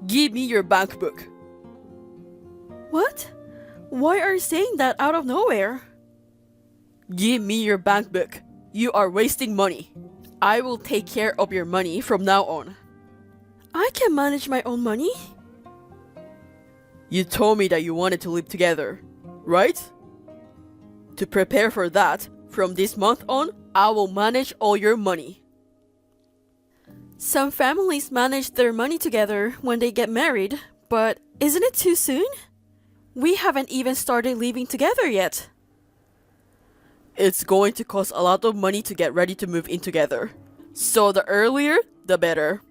Give me your bank book. What? Why are you saying that out of nowhere? Give me your bank book. You are wasting money. I will take care of your money from now on. I can manage my own money. You told me that you wanted to live together, right? To prepare for that, from this month on, I will manage all your money. Some families manage their money together when they get married, but isn't it too soon? We haven't even started living together yet. It's going to cost a lot of money to get ready to move in together. So the earlier, the better.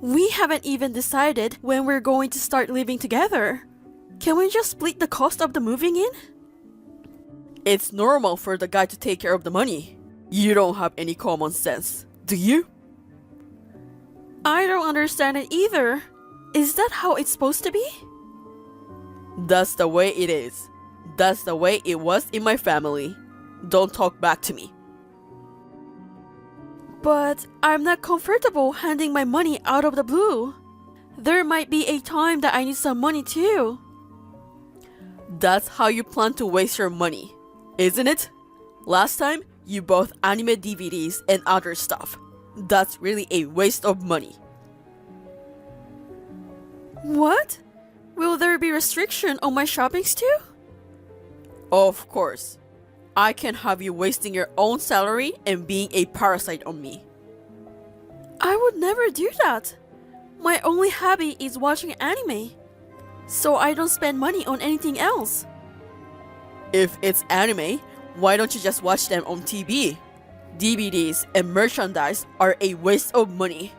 We haven't even decided when we're going to start living together. Can we just split the cost of the moving in? It's normal for the guy to take care of the money. You don't have any common sense, do you? I don't understand it either. Is that how it's supposed to be? That's the way it is. That's the way it was in my family. Don't talk back to me. But I'm not comfortable handing my money out of the blue. There might be a time that I need some money too. That's how you plan to waste your money, isn't it? Last time, you bought anime DVDs and other stuff. That's really a waste of money. What? Will there be restriction on my shoppings too? Of course. I can't have you wasting your own salary and being a parasite on me. I would never do that. My only hobby is watching anime, so I don't spend money on anything else. If it's anime, why don't you just watch them on TV? DVDs and merchandise are a waste of money.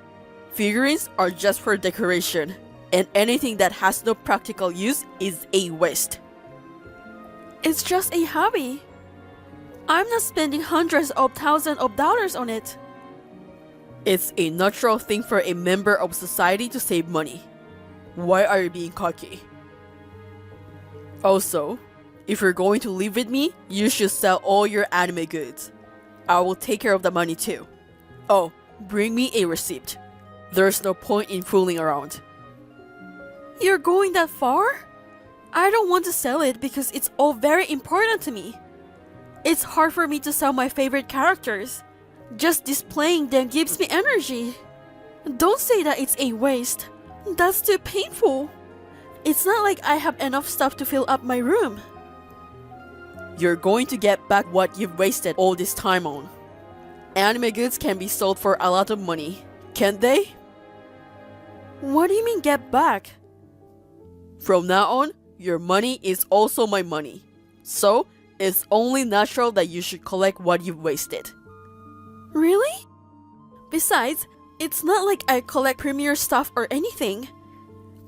Figurines are just for decoration, and anything that has no practical use is a waste. It's just a hobby. I'm not spending hundreds of thousands of dollars on it. It's a natural thing for a member of society to save money. Why are you being cocky? Also, if you're going to live with me, you should sell all your anime goods. I will take care of the money too. Oh, bring me a receipt. There's no point in fooling around. You're going that far? I don't want to sell it because it's all very important to me. It's hard for me to sell my favorite characters. Just displaying them gives me energy. Don't say that it's a waste. That's too painful. It's not like I have enough stuff to fill up my room. You're going to get back what you've wasted all this time on. Anime goods can be sold for a lot of money, can't they? What do you mean get back? From now on, your money is also my money. So, it's only natural that you should collect what you've wasted. Really? Besides, it's not like I collect premier stuff or anything.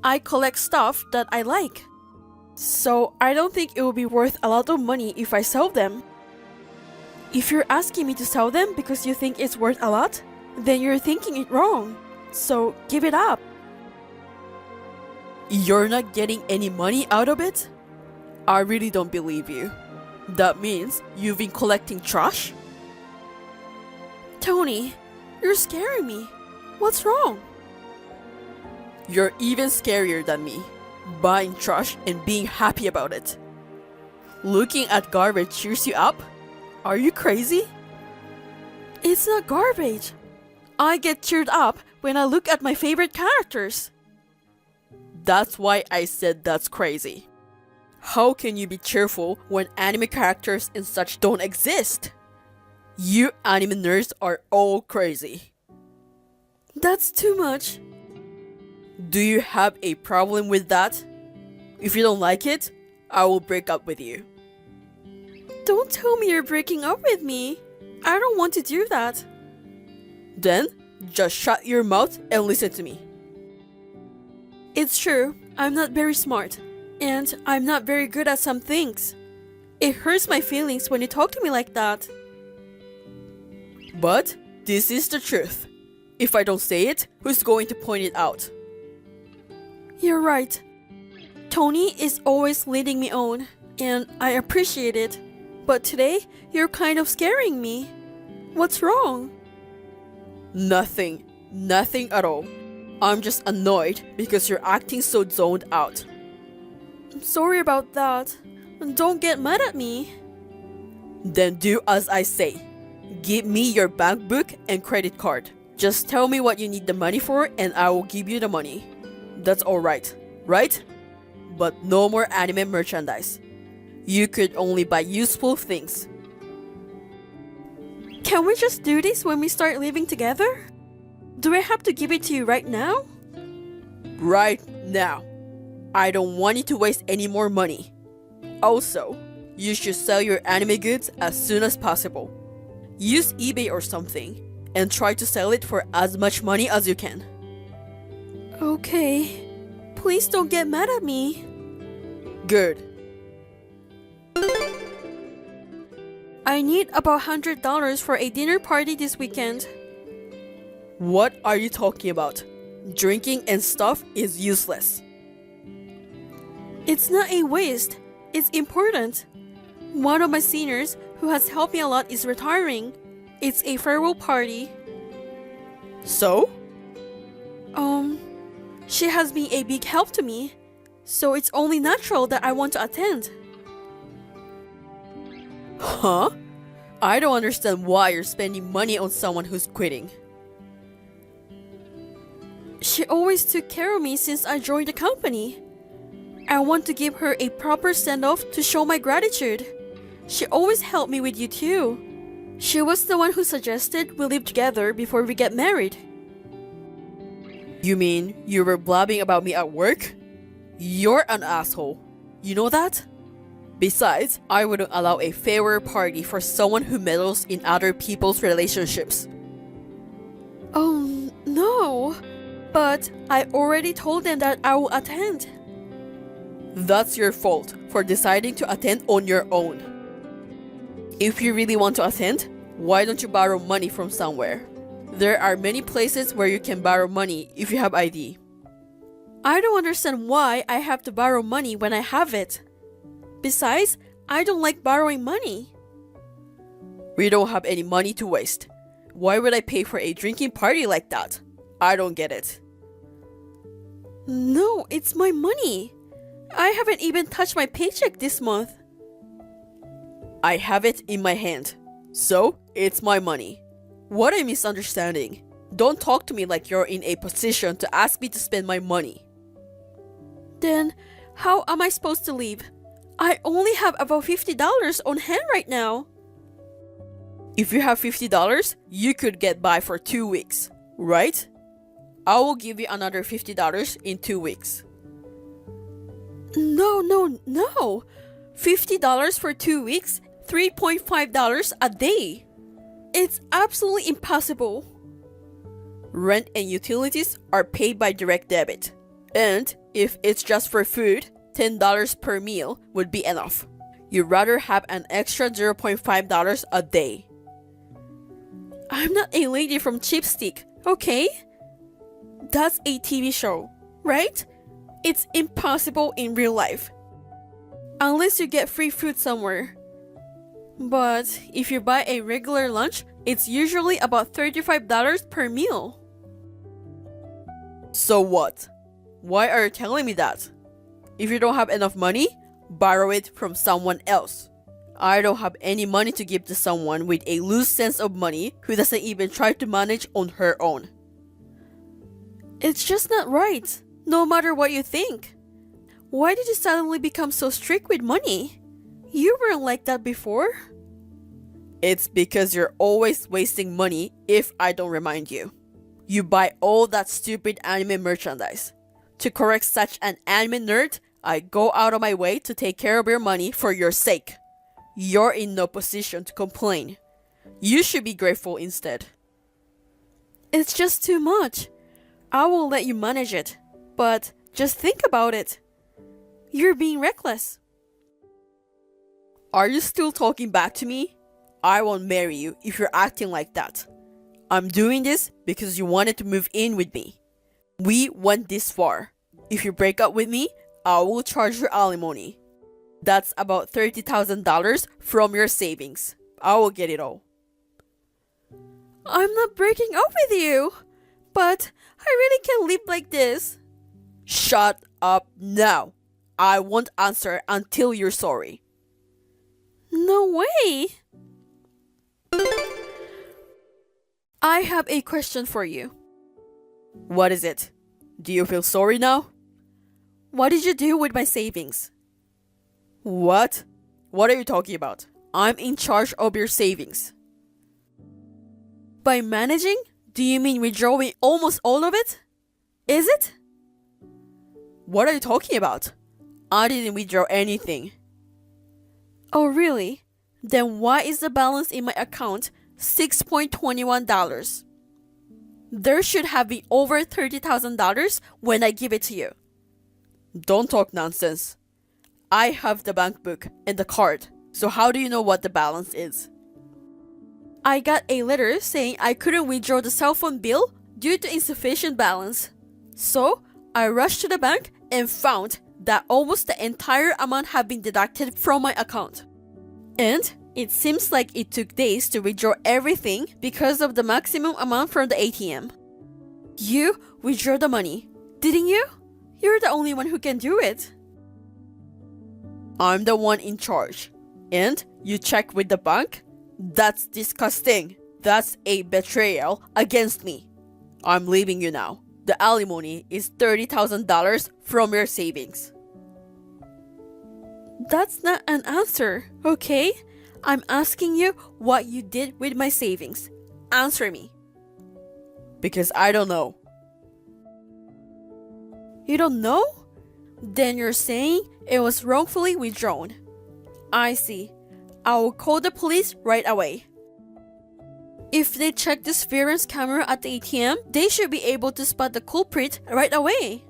I collect stuff that I like. So I don't think it will be worth a lot of money if I sell them. If you're asking me to sell them because you think it's worth a lot, then you're thinking it wrong. So give it up. You're not getting any money out of it? I really don't believe you. That means you've been collecting trash? Tony, you're scaring me. What's wrong? You're even scarier than me, buying trash and being happy about it. Looking at garbage cheers you up? Are you crazy? It's not garbage. I get cheered up when I look at my favorite characters. That's why I said that's crazy. How can you be cheerful when anime characters and such don't exist? You anime nerds are all crazy. That's too much. Do you have a problem with that? If you don't like it, I will break up with you. Don't tell me you're breaking up with me. I don't want to do that. Then, just shut your mouth and listen to me. It's true, I'm not very smart, and I'm not very good at some things. It hurts my feelings when you talk to me like that. But this is the truth. If I don't say it, who's going to point it out? You're right. Tony is always leading me on, and I appreciate it. But today, you're kind of scaring me. What's wrong? Nothing. Nothing at all. I'm just annoyed because you're acting so zoned out. I'm sorry about that. Don't get mad at me. Then do as I say. Give me your bank book and credit card. Just tell me what you need the money for and I will give you the money. That's alright, right? But no more anime merchandise. You could only buy useful things. Can we just do this when we start living together? Do I have to give it to you right now? Right now. I don't want you to waste any more money. Also, you should sell your anime goods as soon as possible. Use eBay or something and try to sell it for as much money as you can. Okay. Please don't get mad at me. Good. I need about $100 for a dinner party this weekend. What are you talking about? Drinking and stuff is useless. It's not a waste. It's important. One of my seniors who has helped me a lot is retiring. It's a farewell party. So? She has been a big help to me. So it's only natural that I want to attend. Huh? I don't understand why you're spending money on someone who's quitting. She always took care of me since I joined the company. I want to give her a proper send-off to show my gratitude. She always helped me with you too. She was the one who suggested we live together before we get married. You mean you were blabbing about me at work? You're an asshole. You know that? Besides, I wouldn't allow a farewell party for someone who meddles in other people's relationships. Oh, no. But I already told them that I will attend. That's your fault for deciding to attend on your own. If you really want to attend, why don't you borrow money from somewhere? There are many places where you can borrow money if you have ID. I don't understand why I have to borrow money when I have it. Besides, I don't like borrowing money. We don't have any money to waste. Why would I pay for a drinking party like that? I don't get it. No, it's my money. I haven't even touched my paycheck this month. I have it in my hand. So, it's my money. What a misunderstanding. Don't talk to me like you're in a position to ask me to spend my money. Then, how am I supposed to live? I only have about $50 on hand right now. If you have $50, you could get by for 2 weeks, right? I will give you another $50 in 2 weeks. No. $50 for 2 weeks, $3.5 a day. It's absolutely impossible. Rent and utilities are paid by direct debit. And if it's just for food, $10 per meal would be enough. You'd rather have an extra $0.5 a day. I'm not a lady from Chipstick, okay? That's a TV show, right? It's impossible in real life. Unless you get free food somewhere. But if you buy a regular lunch, it's usually about $35 per meal. So what? Why are you telling me that? If you don't have enough money, borrow it from someone else. I don't have any money to give to someone with a loose sense of money who doesn't even try to manage on her own. It's just not right, no matter what you think. Why did you suddenly become so strict with money? You weren't like that before. It's because you're always wasting money if I don't remind you. You buy all that stupid anime merchandise. To correct such an anime nerd, I go out of my way to take care of your money for your sake. You're in no position to complain. You should be grateful instead. It's just too much. I will let you manage it, but just think about it. You're being reckless. Are you still talking back to me? I won't marry you if you're acting like that. I'm doing this because you wanted to move in with me. We went this far. If you break up with me, I will charge you alimony. That's about $30,000 from your savings. I will get it all. I'm not breaking up with you. But I really can't live like this. Shut up now. I won't answer until you're sorry. No way. I have a question for you. What is it? Do you feel sorry now? What did you do with my savings? What? What are you talking about? I'm in charge of your savings. By managing, do you mean withdrawing almost all of it? Is it? What are you talking about? I didn't withdraw anything. Oh, really? Then why is the balance in my account $6.21? There should have been over $30,000 when I give it to you. Don't talk nonsense. I have the bank book and the card, so how do you know what the balance is? I got a letter saying I couldn't withdraw the cell phone bill due to insufficient balance. So, I rushed to the bank and found that almost the entire amount had been deducted from my account. And it seems like it took days to withdraw everything because of the maximum amount from the ATM. You withdrew the money, didn't you? You're the only one who can do it. I'm the one in charge. And you check with the bank? That's disgusting. That's a betrayal against me. I'm leaving you now. The alimony is $30,000 from your savings. That's not an answer, okay? I'm asking you what you did with my savings. Answer me. Because I don't know. You don't know? Then you're saying it was wrongfully withdrawn. I see. I will call the police right away. If they check the surveillance camera at the ATM, they should be able to spot the culprit right away.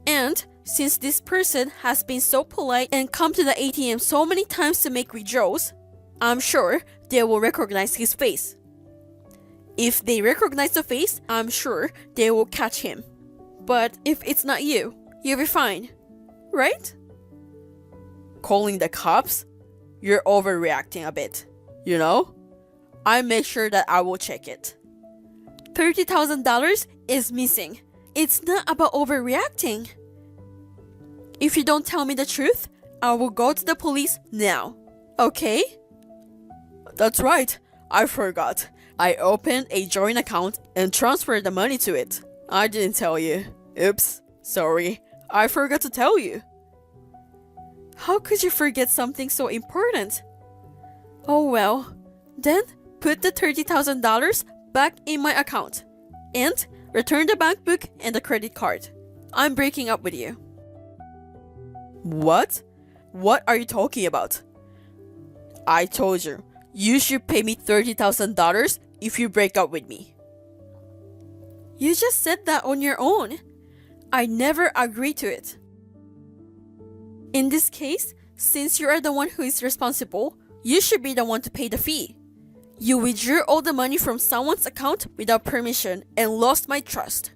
And since this person has been so polite and come to the ATM so many times to make withdrawals, I'm sure they will recognize his face. If they recognize the face, I'm sure they will catch him. But if it's not you, you'll be fine, right? Calling the cops? You're overreacting a bit. You know? I make sure that I will check it. $30,000 is missing. It's not about overreacting. If you don't tell me the truth, I will go to the police now. Okay? That's right. I forgot. I opened a joint account and transferred the money to it. I didn't tell you. Oops. Sorry. I forgot to tell you. How could you forget something so important? Oh well. Then put the $30,000 back in my account and return the bank book and the credit card. I'm breaking up with you. What? What are you talking about? I told you, you should pay me $30,000 if you break up with me. You just said that on your own. I never agreed to it. In this case, since you are the one who is responsible, you should be the one to pay the fee. You withdrew all the money from someone's account without permission and lost my trust.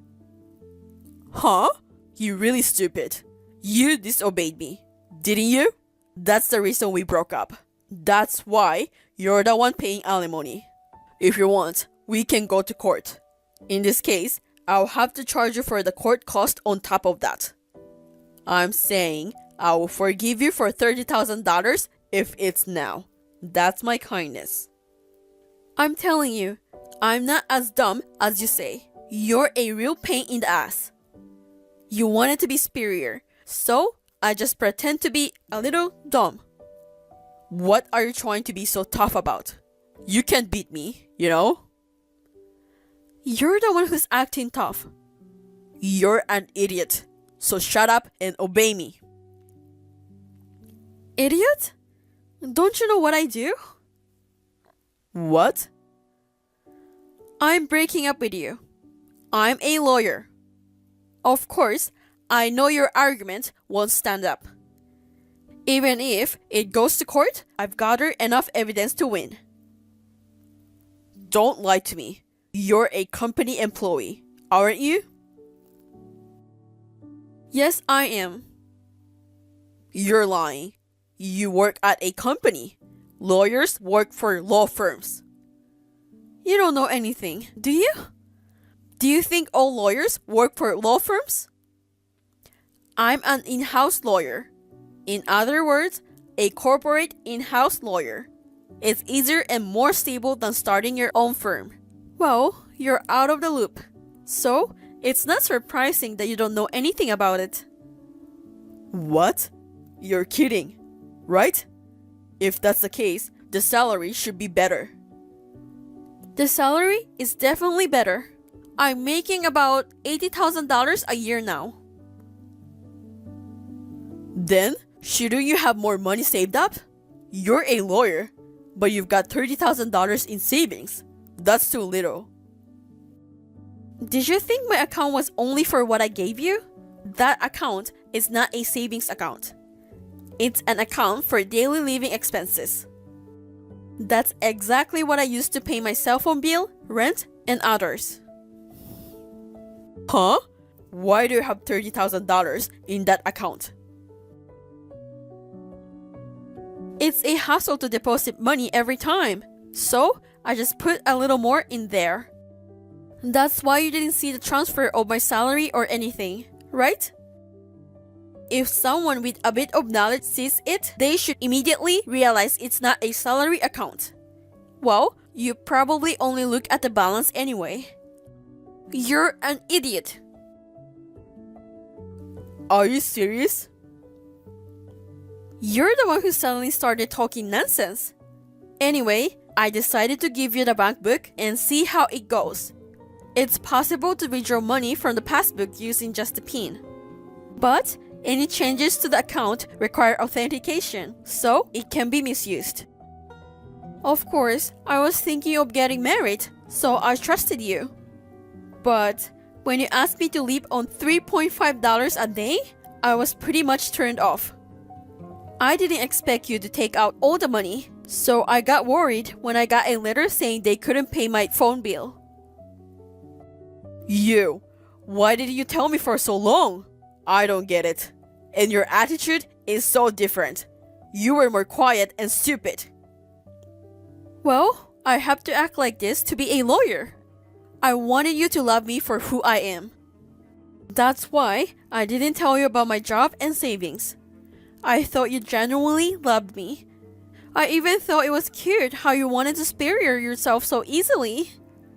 Huh? You're really stupid. You disobeyed me, didn't you? That's the reason we broke up. That's why you're the one paying alimony. If you want, we can go to court. In this case, I'll have to charge you for the court cost on top of that. I'm saying I will forgive you for $30,000 if it's now. That's my kindness. I'm telling you, I'm not as dumb as you say. You're a real pain in the ass. You wanted to be superior, so I just pretend to be a little dumb. What are you trying to be so tough about? You can't beat me, you know? You're the one who's acting tough. You're an idiot. So shut up and obey me. Idiot? Don't you know what I do? What? I'm breaking up with you. I'm a lawyer. Of course, I know your argument won't stand up. Even if it goes to court, I've gathered enough evidence to win. Don't lie to me. You're a company employee, aren't you? Yes, I am. You're lying. You work at a company. Lawyers work for law firms. You don't know anything, do you? Do you think all lawyers work for law firms? I'm an in-house lawyer. In other words, a corporate in-house lawyer. It's easier and more stable than starting your own firm. Well, you're out of the loop. So, it's not surprising that you don't know anything about it. What? You're kidding, right? If that's the case, the salary should be better. The salary is definitely better. I'm making about $80,000 a year now. Then, shouldn't you have more money saved up? You're a lawyer, but you've got $30,000 in savings. That's too little. Did you think my account was only for what I gave you? That account is not a savings account. It's an account for daily living expenses. That's exactly what I used to pay my cell phone bill, rent, and others. Huh? Why do you have $30,000 in that account? It's a hassle to deposit money every time, so I just put a little more in there. That's why you didn't see the transfer of my salary or anything, right? If someone with a bit of knowledge sees it, they should immediately realize it's not a salary account. Well, you probably only look at the balance anyway. You're an idiot. Are you serious? You're the one who suddenly started talking nonsense. Anyway, I decided to give you the bank book and see how it goes. It's possible to withdraw money from the passbook using just the PIN. But any changes to the account require authentication, so it can be misused. Of course, I was thinking of getting married, so I trusted you. But when you asked me to live on $3.5 a day, I was pretty much turned off. I didn't expect you to take out all the money, so I got worried when I got a letter saying they couldn't pay my phone bill. Why did you tell me for so long? I don't get it. And your attitude is so different. You were more quiet and stupid. Well, I have to act like this to be a lawyer. I wanted you to love me for who I am. That's why I didn't tell you about my job and savings. I thought you genuinely loved me. I even thought it was cute how you wanted to spare yourself so easily.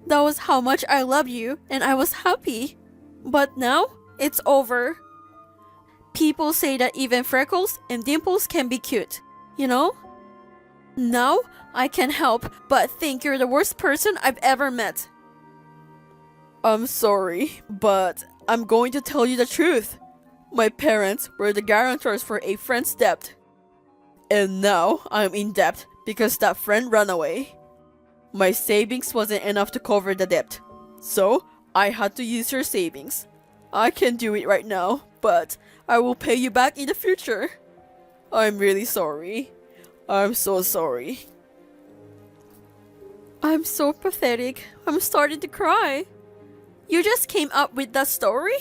That was how much I loved you, and I was happy. But now, it's over. People say that even freckles and dimples can be cute, you know? Now, I can't help but think you're the worst person I've ever met. I'm sorry, but I'm going to tell you the truth. My parents were the guarantors for a friend's debt. And now I'm in debt because that friend ran away. My savings wasn't enough to cover the debt, so I had to use your savings. I can do it right now, but I will pay you back in the future. I'm really sorry. I'm so sorry. I'm so pathetic. I'm starting to cry. You just came up with that story?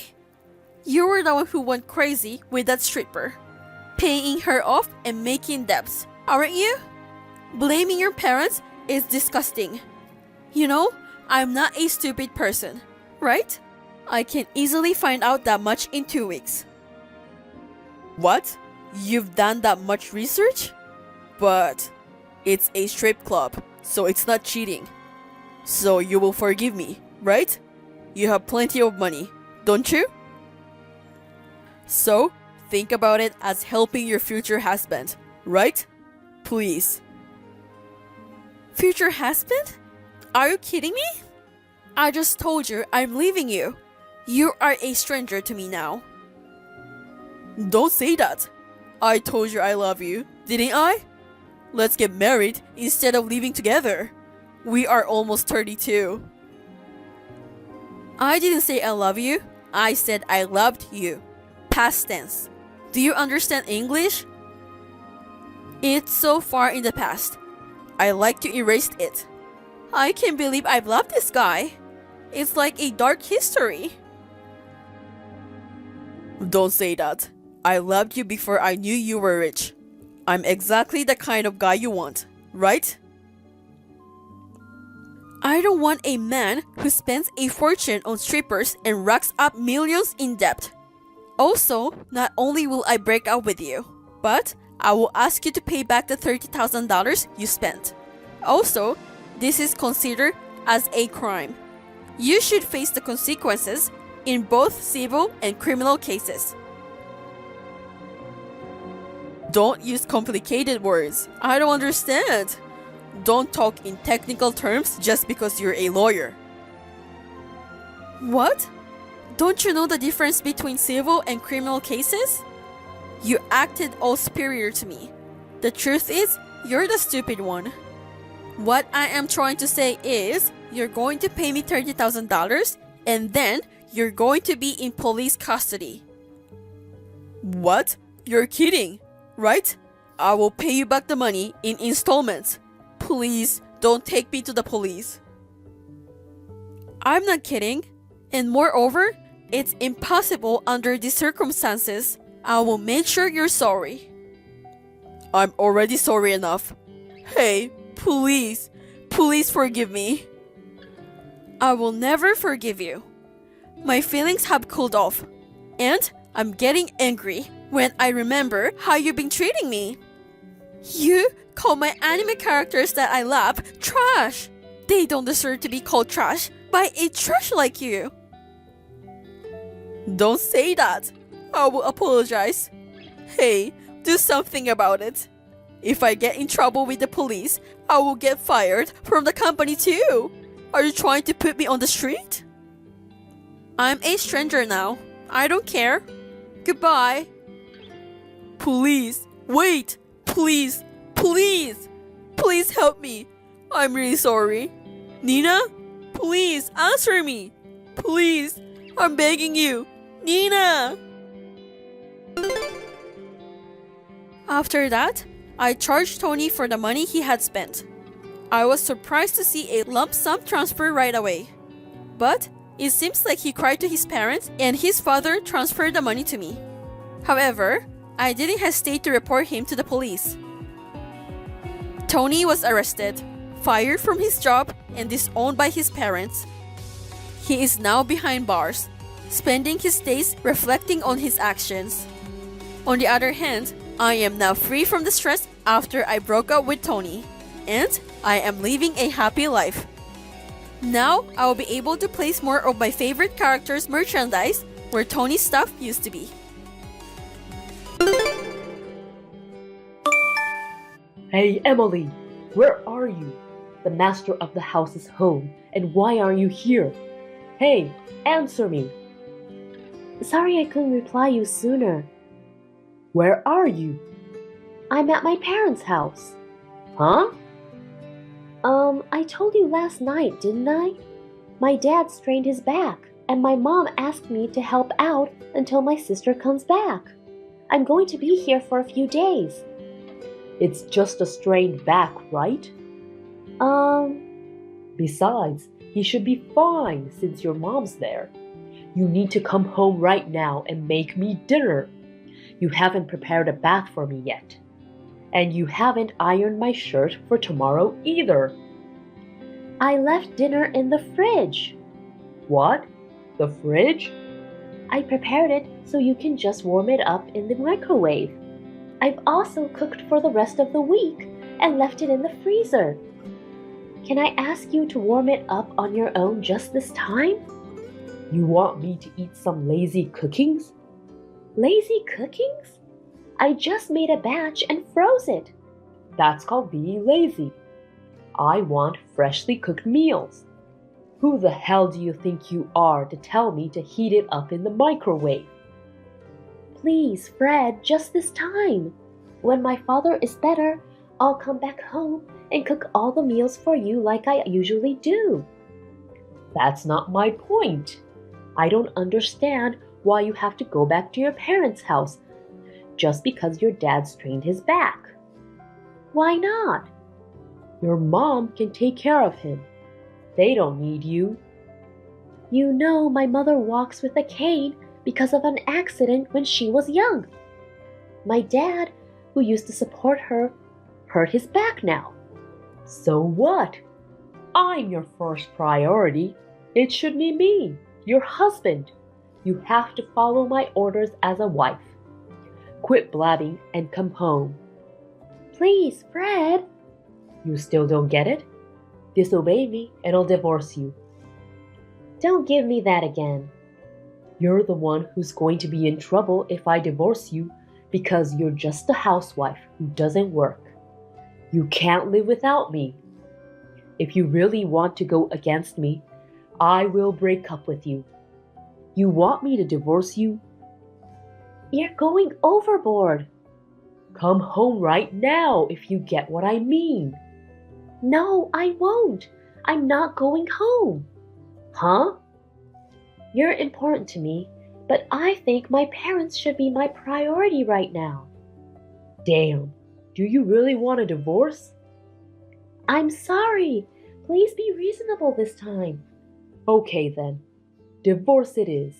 You were the one who went crazy with that stripper, paying her off and making debts, aren't you? Blaming your parents is disgusting. You know, I'm not a stupid person, right? I can easily find out that much in 2 weeks. What? You've done that much research? But it's a strip club, so it's not cheating. So you will forgive me, right? You have plenty of money, don't you? So think about it as helping your future husband, right? Please. Future husband? Are you kidding me? I just told you I'm leaving you. You are a stranger to me now. Don't say that. I told you I love you, didn't I? Let's get married instead of living together. We are almost 32. I didn't say I love you. I said I loved you. Past tense. Do you understand English? It's so far in the past. I like to erase it. I can't believe I've loved this guy. It's like a dark history. Don't say that. I loved you before I knew you were rich. I'm exactly the kind of guy you want, right? I don't want a man who spends a fortune on strippers and racks up millions in debt. Also, not only will I break up with you, but I will ask you to pay back the $30,000 you spent. Also, this is considered as a crime. You should face the consequences in both civil and criminal cases. Don't use complicated words. I don't understand. Don't talk in technical terms just because you're a lawyer. What? Don't you know the difference between civil and criminal cases? You acted all superior to me. The truth is, you're the stupid one. What I am trying to say is, you're going to pay me $30,000 and then you're going to be in police custody. What? You're kidding, right? I will pay you back the money in installments. Please don't take me to the police. I'm not kidding. And moreover, it's impossible under these circumstances. I will make sure you're sorry. I'm already sorry enough. Hey, please forgive me. I will never forgive you. My feelings have cooled off, and I'm getting angry when I remember how you've been treating me. You call my anime characters that I love trash. They don't deserve to be called trash by a trash like you. Don't say that. I will apologize. Hey, do something about it. If I get in trouble with the police, I will get fired from the company too. Are you trying to put me on the street? I'm a stranger now. I don't care. Goodbye. Please, wait. Please help me. I'm really sorry. Nina, please answer me. Please, I'm begging you. Nina! After that, I charged Tony for the money he had spent. I was surprised to see a lump sum transfer right away. But it seems like he cried to his parents and his father transferred the money to me. However, I didn't hesitate to report him to the police. Tony was arrested, fired from his job, and disowned by his parents. He is now behind bars, spending his days reflecting on his actions. On the other hand, I am now free from the stress after I broke up with Tony, and I am living a happy life. Now, I will be able to place more of my favorite characters' merchandise where Tony's stuff used to be. Hey, Emily, where are you? The master of the house is home, and why are you here? Hey, answer me. Sorry I couldn't reply you sooner. Where are you? I'm at my parents' house. Huh? I told you last night, didn't I? My dad strained his back, and my mom asked me to help out until my sister comes back. I'm going to be here for a few days. It's just a strained back, right? Besides, he should be fine since your mom's there. You need to come home right now and make me dinner. You haven't prepared a bath for me yet. And you haven't ironed my shirt for tomorrow either. I left dinner in the fridge. What? The fridge? I prepared it so you can just warm it up in the microwave. I've also cooked for the rest of the week and left it in the freezer. Can I ask you to warm it up on your own just this time? You want me to eat some lazy cookings? Lazy cookings? I just made a batch and froze it. That's called being lazy. I want freshly cooked meals. Who the hell do you think you are to tell me to heat it up in the microwave? Please, Fred, just this time. When my father is better, I'll come back home and cook all the meals for you like I usually do. That's not my point. I don't understand why you have to go back to your parents' house just because your dad strained his back. Why not? Your mom can take care of him. They don't need you. You know my mother walks with a cane because of an accident when she was young. My dad, who used to support her, hurt his back now. So what? I'm your first priority. It should be me, your husband. You have to follow my orders as a wife. Quit blabbing and come home. Please, Fred. You still don't get it? Disobey me and I'll divorce you. Don't give me that again. You're the one who's going to be in trouble if I divorce you because you're just a housewife who doesn't work. You can't live without me. If you really want to go against me, I will break up with you. You want me to divorce you? You're going overboard. Come home right now if you get what I mean. No, I won't. I'm not going home. Huh? You're important to me, but I think my parents should be my priority right now. Damn, do you really want a divorce? I'm sorry. Please be reasonable this time. Okay then, divorce it is.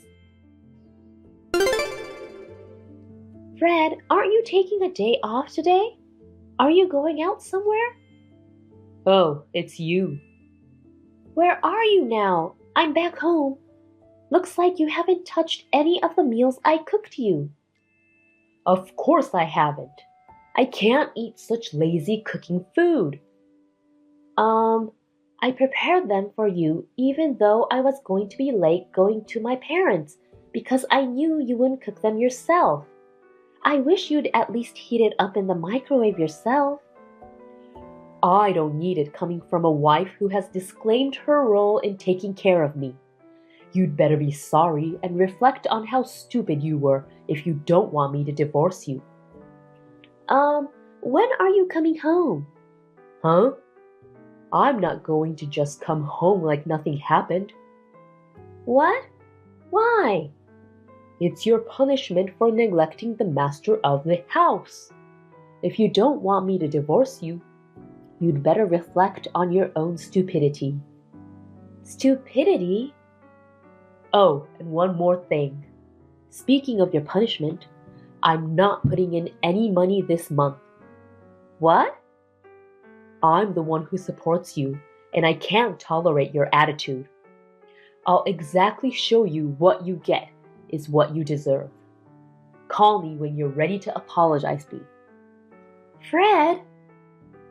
Fred, aren't you taking a day off today? Are you going out somewhere? Oh, it's you. Where are you now? I'm back home. Looks like you haven't touched any of the meals I cooked you. Of course I haven't. I can't eat such lazy cooking food. I prepared them for you even though I was going to be late going to my parents because I knew you wouldn't cook them yourself. I wish you'd at least heat it up in the microwave yourself. I don't need it coming from a wife who has disclaimed her role in taking care of me. You'd better be sorry and reflect on how stupid you were if you don't want me to divorce you. When are you coming home? Huh? I'm not going to just come home like nothing happened. What? Why? It's your punishment for neglecting the master of the house. If you don't want me to divorce you, you'd better reflect on your own stupidity. Stupidity? Oh, and one more thing. Speaking of your punishment, I'm not putting in any money this month. What? I'm the one who supports you, and I can't tolerate your attitude. I'll exactly show you what you get is what you deserve. Call me when you're ready to apologize to me. Fred?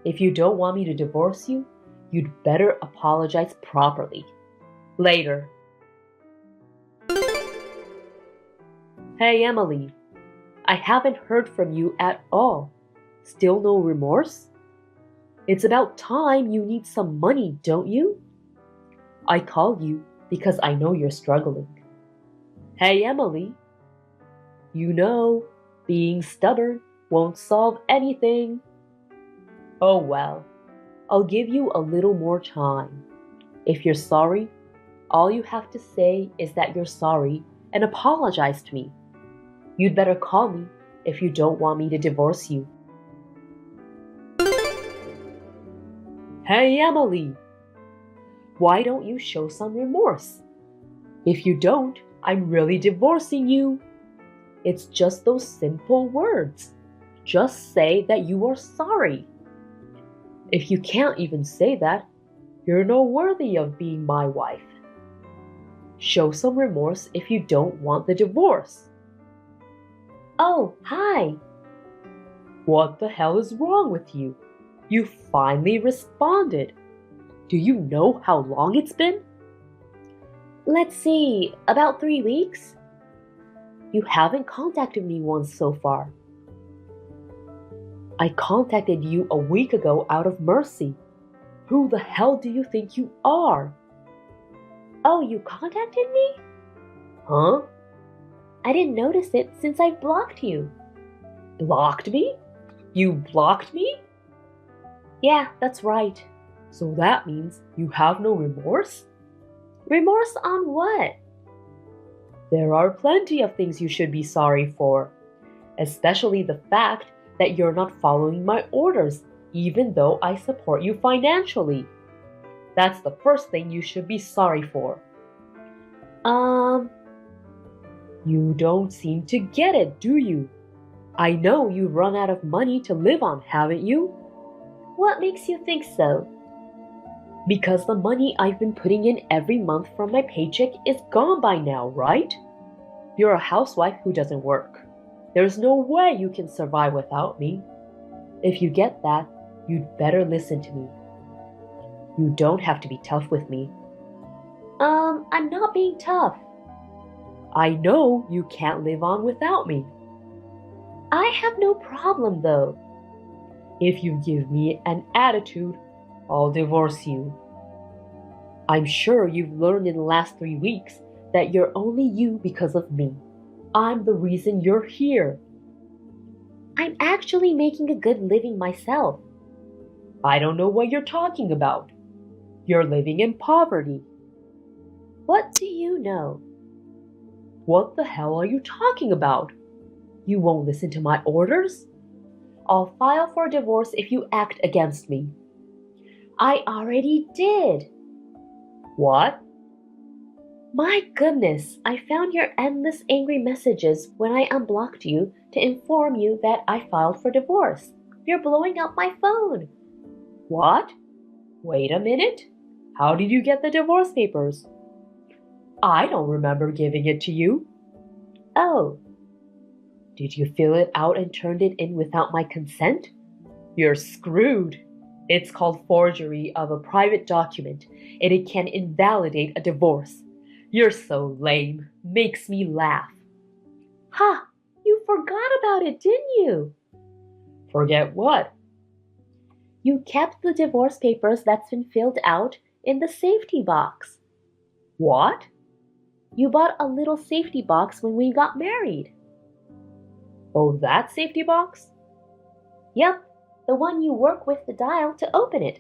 If you don't want me to divorce you, you'd better apologize properly. Later. Hey, Emily. I haven't heard from you at all. Still no remorse? It's about time you need some money, don't you? I called you because I know you're struggling. Hey, Emily. You know, being stubborn won't solve anything. Oh well, I'll give you a little more time. If you're sorry, all you have to say is that you're sorry and apologize to me. You'd better call me if you don't want me to divorce you. Hey, Emily! Why don't you show some remorse? If you don't, I'm really divorcing you. It's just those simple words. Just say that you are sorry. If you can't even say that, you're not worthy of being my wife. Show some remorse if you don't want the divorce. Oh, hi. What the hell is wrong with you? You finally responded. Do you know how long it's been? Let's see, about 3 weeks? You haven't contacted me once so far. I contacted you a week ago out of mercy. Who the hell do you think you are? Oh, you contacted me? Huh? I didn't notice it since I blocked you. Blocked me? You blocked me? Yeah, that's right. So that means you have no remorse? Remorse on what? There are plenty of things you should be sorry for, especially the fact that you're not following my orders, even though I support you financially. That's the first thing you should be sorry for. You don't seem to get it, do you? I know you've run out of money to live on, haven't you? What makes you think so? Because the money I've been putting in every month from my paycheck is gone by now, right? You're a housewife who doesn't work. There's no way you can survive without me. If you get that, you'd better listen to me. You don't have to be tough with me. I'm not being tough. I know you can't live on without me. I have no problem though. If you give me an attitude, I'll divorce you. I'm sure you've learned in the last 3 weeks that you're only you because of me. I'm the reason you're here. I'm actually making a good living myself. I don't know what you're talking about. You're living in poverty. What do you know? What the hell are you talking about? You won't listen to my orders? I'll file for divorce if you act against me. I already did. What? My goodness, I found your endless angry messages when I unblocked you to inform you that I filed for divorce. You're blowing up my phone. What? Wait a minute. How did you get the divorce papers? I don't remember giving it to you. Oh, Did you fill it out and turn it in without my consent? You're screwed. It's called forgery of a private document, and it can invalidate a divorce. You're so lame. Makes me laugh. ha! You forgot about it, didn't you? Forget what? You kept the divorce papers that's been filled out in the safety box. What? You bought a little safety box when we got married. Oh, that safety box? Yep, the one you work with the dial to open it.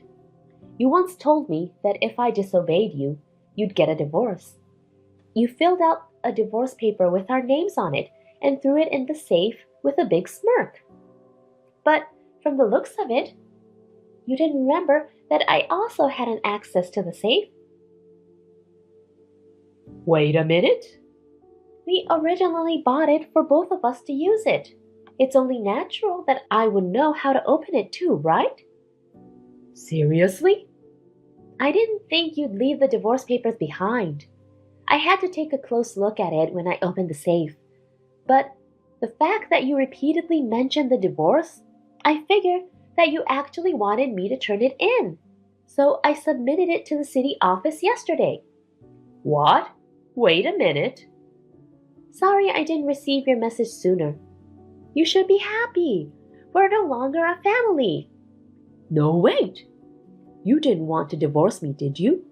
You once told me that if I disobeyed you, you'd get a divorce. You filled out a divorce paper with our names on it and threw it in the safe with a big smirk. But from the looks of it, you didn't remember that I also had an access to the safe. Wait a minute. We originally bought it for both of us to use it. It's only natural that I would know how to open it too, right? Seriously? I didn't think you'd leave the divorce papers behind. I had to take a close look at it when I opened the safe. But the fact that you repeatedly mentioned the divorce, I figured that you actually wanted me to turn it in. So I submitted it to the city office yesterday. What? Wait a minute. Sorry I didn't receive your message sooner. You should be happy. We're no longer a family. No, wait. You didn't want to divorce me, did you?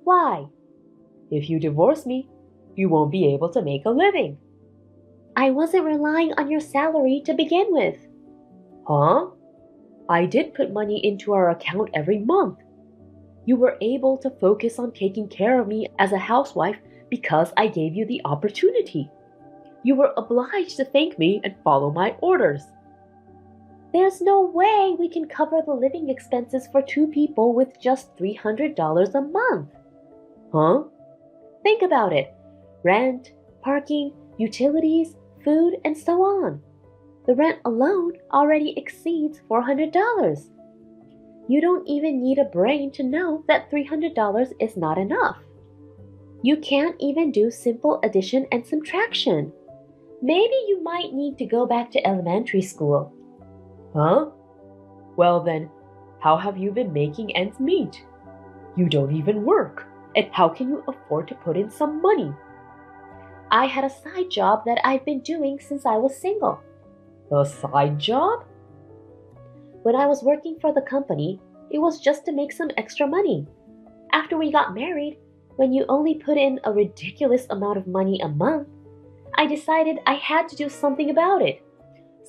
Why? If you divorce me, you won't be able to make a living. I wasn't relying on your salary to begin with. Huh? I did put money into our account every month. You were able to focus on taking care of me as a housewife because I gave you the opportunity. You were obliged to thank me and follow my orders. There's no way we can cover the living expenses for 2 people with just $300 a month. Huh? Think about it. Rent, parking, utilities, food, and so on. The rent alone already exceeds $400. You don't even need a brain to know that $300 is not enough. You can't even do simple addition and subtraction. Maybe you might need to go back to elementary school. Huh? Well then, how have you been making ends meet? You don't even work, and how can you afford to put in some money? I had a side job that I've been doing since I was single. A side job? When I was working for the company, it was just to make some extra money. After we got married, when you only put in a ridiculous amount of money a month, I decided I had to do something about it.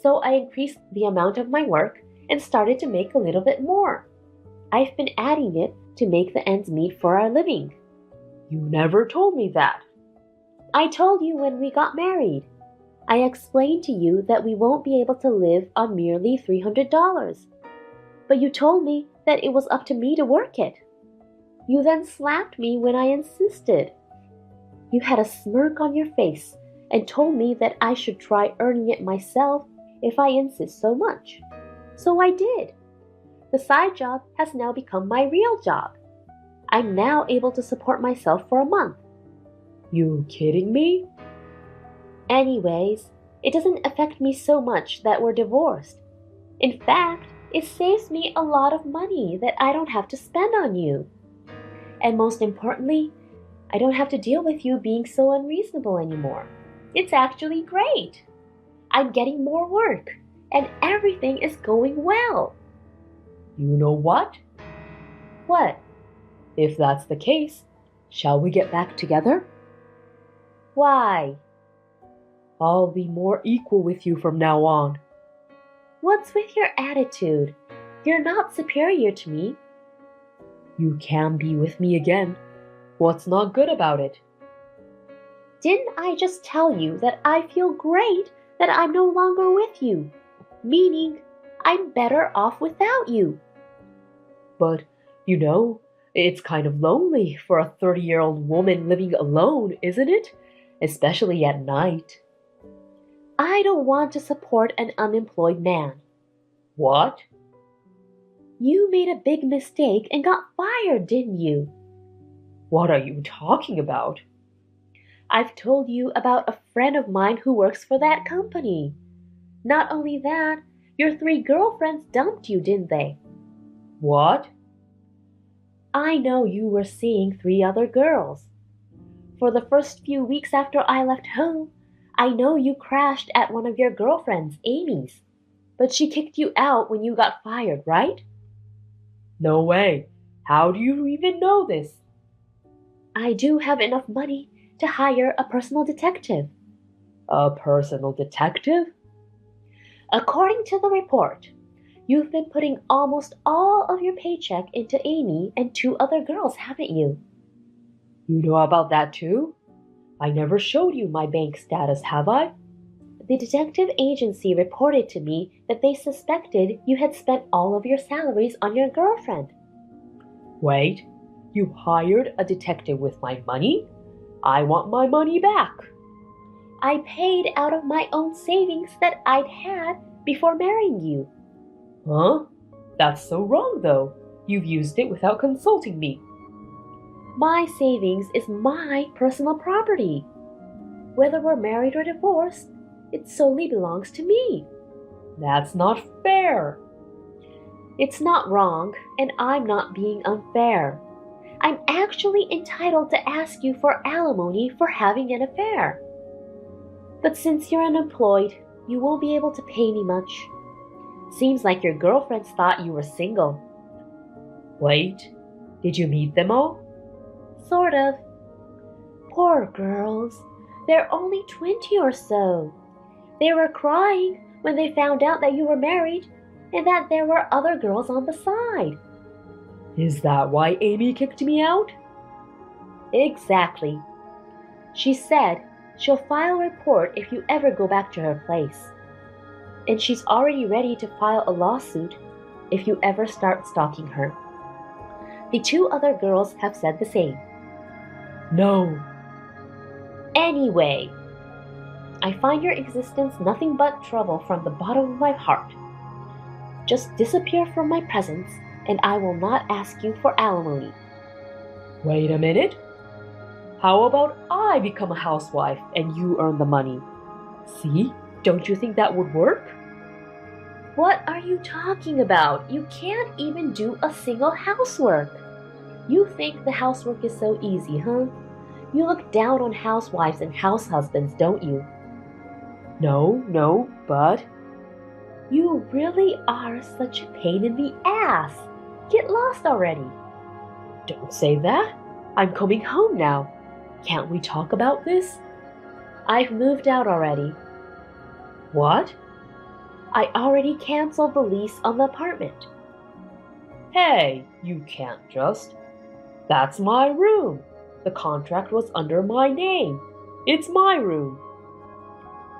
So I increased the amount of my work and started to make a little bit more. I've been adding it to make the ends meet for our living. You never told me that. I told you when we got married. I explained to you that we won't be able to live on merely $300. But you told me that it was up to me to work it. You then slapped me when I insisted. You had a smirk on your face and told me that I should try earning it myself if I insist so much. So I did. The side job has now become my real job, I'm now able to support myself for a month. You kidding me? Anyways, it doesn't affect me so much that we're divorced. In fact, it saves me a lot of money that I don't have to spend on you. And most importantly, I don't have to deal with you being so unreasonable anymore. It's actually great. I'm getting more work, and everything is going well. You know what? What? If that's the case, shall we get back together? Why? I'll be more equal with you from now on. What's with your attitude? You're not superior to me. You can be with me again. What's not good about it? Didn't I just tell you that I feel great that I'm no longer with you? Meaning, I'm better off without you. But, it's kind of lonely for a 30-year-old woman living alone, isn't it? Especially at night. I don't want to support an unemployed man. What? You made a big mistake and got fired, didn't you? What are you talking about? I've told you about a friend of mine who works for that company. Not only that, your 3 girlfriends dumped you, didn't they? What? I know you were seeing 3 other girls. For the first few weeks after I left home, I know you crashed at one of your girlfriends, Amy's. But she kicked you out when you got fired, right? No way. How do you even know this? I do have enough money to hire a personal detective. A personal detective? According to the report, you've been putting almost all of your paycheck into Amy and 2 other girls, haven't you? You know about that too? I never showed you my bank status, have I? The detective agency reported to me that they suspected you had spent all of your salaries on your girlfriend. Wait, you hired a detective with my money? I want my money back. I paid out of my own savings that I'd had before marrying you. Huh? That's so wrong though. You've used it without consulting me. My savings is my personal property. Whether we're married or divorced, it solely belongs to me. That's not fair. It's not wrong, and I'm not being unfair. I'm actually entitled to ask you for alimony for having an affair. But since you're unemployed, you won't be able to pay me much. Seems like your girlfriends thought you were single. Wait, did you meet them all? Sort of. Poor girls. They're only 20 or so. They were crying when they found out that you were married and that there were other girls on the side. Is that why Amy kicked me out? Exactly. She said she'll file a report if you ever go back to her place. And she's already ready to file a lawsuit if you ever start stalking her. The 2 other girls have said the same. No. Anyway, I find your existence nothing but trouble from the bottom of my heart. Just disappear from my presence, and I will not ask you for alimony. Wait a minute. How about I become a housewife and you earn the money? See? Don't you think that would work? What are you talking about? You can't even do a single housework. You think the housework is so easy, huh? You look down on housewives and house husbands, don't you? No, but... You really are such a pain in the ass. Get lost already. Don't say that. I'm coming home now. Can't we talk about this? I've moved out already. What? I already canceled the lease on the apartment. Hey, you can't just. That's my room. The contract was under my name. It's my room.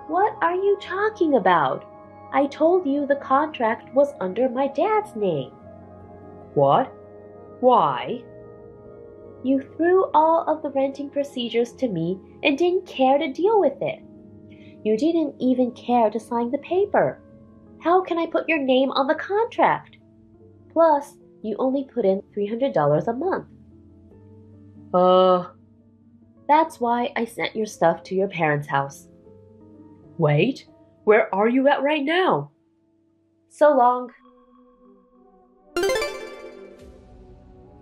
What are you talking about? I told you the contract was under my dad's name. What? Why? You threw all of the renting procedures to me and didn't care to deal with it. You didn't even care to sign the paper. How can I put your name on the contract? Plus, you only put in $300 a month. That's why I sent your stuff to your parents' house. Wait, where are you at right now? So long.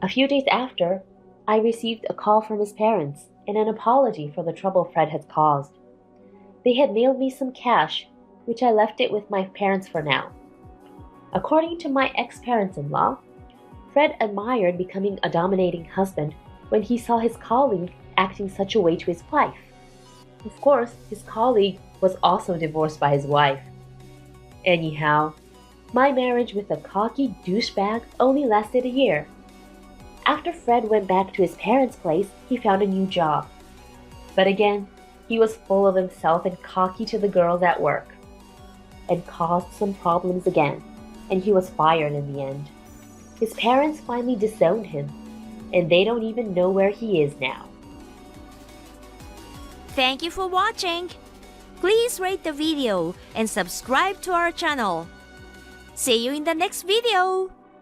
A few days after, I received a call from his parents and an apology for the trouble Fred had caused. They had mailed me some cash, which I left it with my parents for now. According to my ex-parents-in-law, Fred admired becoming a dominating husband when he saw his colleague acting such a way to his wife. Of course, his colleague was also divorced by his wife. Anyhow, my marriage with a cocky douchebag only lasted a year. After Fred went back to his parents' place, he found a new job. But again, he was full of himself and cocky to the girls at work, and caused some problems again, and he was fired in the end. His parents finally disowned him, and they don't even know where he is now. Thank you for watching. Please rate the video and subscribe to our channel. See you in the next video.